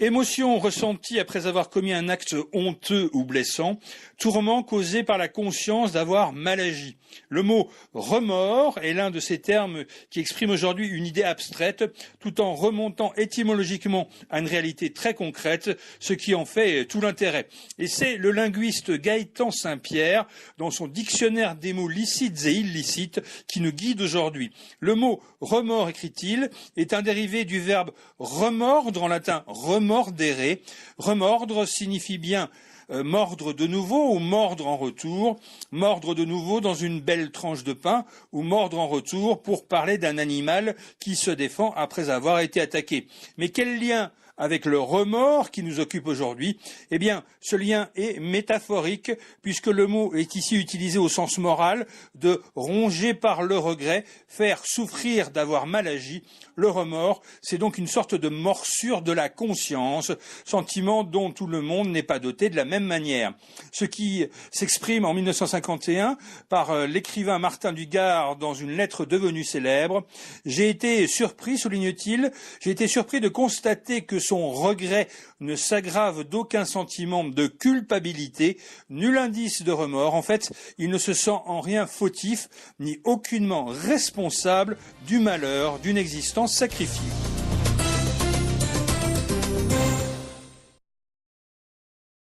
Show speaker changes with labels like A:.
A: Émotion ressentie après avoir commis un acte honteux ou blessant, tourment causé par la conscience d'avoir mal agi. Le mot remords est l'un de ces termes qui exprime aujourd'hui une idée abstraite, tout en remontant étymologiquement à une réalité très concrète, ce qui en fait tout l'intérêt. Et c'est le linguiste Gaëtan Saint-Pierre, dans son dictionnaire des mots licites et illicites, qui nous guide aujourd'hui. Le mot remords, écrit-il, est un dérivé du verbe remordre, en latin remordere. Remordre signifie bien mordre de nouveau ou mordre en retour, mordre de nouveau dans une belle tranche de pain ou mordre en retour pour parler d'un animal qui se défend après avoir été attaqué. Mais quel lien avec le remords qui nous occupe aujourd'hui? Eh bien, ce lien est métaphorique puisque le mot est ici utilisé au sens moral de ronger par le regret, faire souffrir d'avoir mal agi. Le remords, c'est donc une sorte de morsure de la conscience, sentiment dont tout le monde n'est pas doté de la même manière. Ce qui s'exprime en 1951 par l'écrivain Martin Dugard dans une lettre devenue célèbre. J'ai été surpris, souligne-t-il, j'ai été surpris de constater que son regret ne s'aggrave d'aucun sentiment de culpabilité, nul indice de remords. En fait, il ne se sent en rien fautif, ni aucunement responsable du malheur d'une existence sacrifiée.